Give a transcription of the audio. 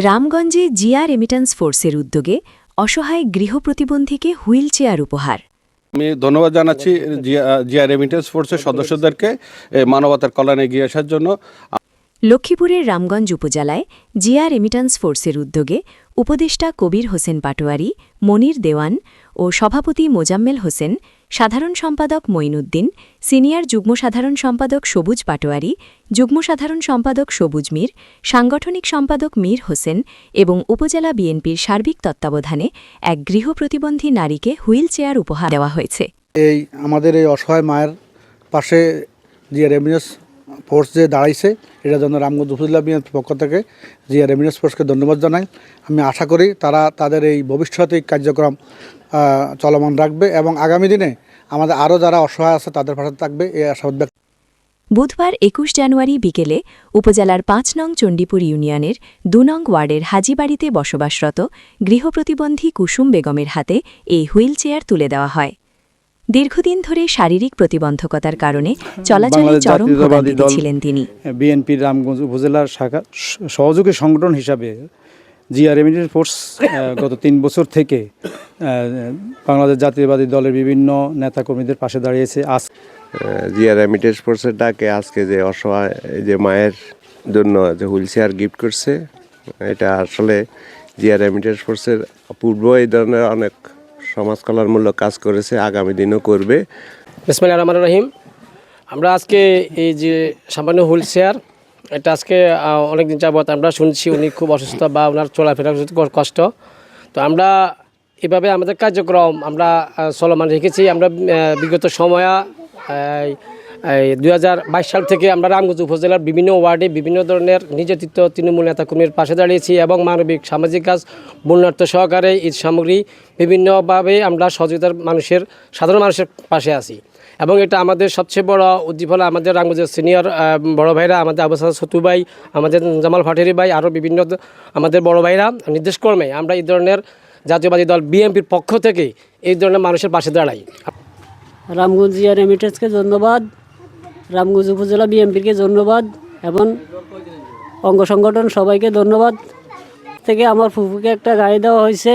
রামগঞ্জে Zia remittance ফোর্সের উদ্যোগে অসহায় গৃহপ্রতিবন্ধীকে হুইল চেয়ার উপহার। আমি ধন্যবাদ জানাচ্ছি জিয়া রেমিটেন্স ফোর্সের সদস্যদেরকে মানবতার কল্যাণে এগিয়ে আসার জন্য। লক্ষ্মীপুরের রামগঞ্জ উপজেলায় জিয়া রেমিট্যান্স ফোর্সের উদ্যোগে উপদেষ্টা কবির হোসেন পাটোয়ারি, মনির দেওয়ান ও সভাপতি মোজাম্মেল হোসেন, সাধারণ সম্পাদক মঈনুদ্দিন, সিনিয়র যুগ্ম সাধারণ সম্পাদক সবুজ পাটোয়ারি, যুগ্ম সাধারণ সম্পাদক সবুজ মীর, সাংগঠনিক সম্পাদক মীর হোসেন এবং উপজেলা বিএনপির সার্বিক তত্ত্বাবধানে এক গৃহপ্রতিবন্ধী নারীকে হুইল চেয়ার উপহার দেওয়া হয়েছে। আমাদের এই অসহায় মায়ের পাশে জিয়া রেমিট্যান্স ফোর্স যে দাঁড়াইছে, এটার জন্য রামগঞ্জ উপজেলা বিএনপির পক্ষ থেকে জিয়া রেমিট্যান্স ফোর্সকে ধন্যবাদ জানাই। আমি আশা করি তারা তাদের এই ভবিষ্যতে কার্যক্রম চলমান রাখবে এবং আগামী দিনে আমাদের আরও যারা অসহায় আছে তাদের পাশে থাকবে এই আশাবাদ ব্যক্ত। বুধবার ২১ জানুয়ারি বিকেলে উপজেলার ৫ নং চণ্ডীপুর ইউনিয়নের ২ নং ওয়ার্ডের হাজিবাড়িতে বসবাসরত গৃহপ্রতিবন্ধী কুসুম বেগমের হাতে এই হুইল চেয়ার তুলে দেওয়া হয়। দীর্ঘদিন ধরে শারীরিক প্রতিবন্ধকতার কারণে চলাচলে চরম ভোগান্তিতে ছিলেন তিনি। বিএনপির রামগঞ্জ উপজেলার শাখা সহযোগী সংগঠন হিসাবে জিয়া রেমিট্যান্স ফোর্স গত ৩ বছর থেকে বাংলাদেশ জাতীয়তাবাদী দলের বিভিন্ন নেতাকর্মীদের পাশে দাঁড়িয়েছে। জিয়া রেমিট্যান্স ফোর্সের ডাকে আজকে যে অসহায় যে মায়ের জন্য যে হুইল চেয়ার গিফট করছে, এটা আসলে জিয়া রেমিট্যান্স ফোর্সের পূর্ব এই ধরনের অনেক সমাজ কল্যাণমূলক কাজ করেছে, আগামী দিনও করবে। বিসমিল্লাহির রহমানির রহিম। আমরা আজকে এই যে সামান্য হুইল চেয়ার, এটা আজকে অনেকদিন যাবত আমরা শুনছি উনি খুব অসুস্থ বা ওনার চলাফেরা কষ্ট। তো আমরা এভাবে আমাদের কার্যক্রম আমরা চলমান রেখেছি। আমরা বিগত সময়ে 2022 সাল থেকে আমরা রামগঞ্জ উপজেলার বিভিন্ন ওয়ার্ডে বিভিন্ন ধরনের নির্যাতিত তৃণমূল নেতাকর্মীর পাশে দাঁড়িয়েছি এবং মানবিক সামাজিক কাজ, বন্যার্থ সহকারে ঈদ সামগ্রী বিভিন্নভাবে আমরা সহযোগিতার সাধারণ মানুষের পাশে আছি। এবং এটা আমাদের সবচেয়ে বড় উদ্দীপনা। আমাদের রামগঞ্জের সিনিয়র বড় ভাইরা, আমাদের আবু সাদ সতু ভাই, আমাদের জামাল ফাটেরি ভাই, আরও বিভিন্ন আমাদের বড় ভাইরা নির্দেশক্রমে আমরা এই ধরনের জাতীয়বাদী দল বিএনপির পক্ষ থেকে এই ধরনের মানুষের পাশে দাঁড়াই। রামগঞ্জ জিয়া রেমিট্যান্সকে ধন্যবাদ, রামগঞ্জ উপজেলা বিএনপিকে ধন্যবাদ এবং অঙ্গ সংগঠন সবাইকে ধন্যবাদ। থেকে আমার ফুফুকে একটা গাড়ি দেওয়া হয়েছে।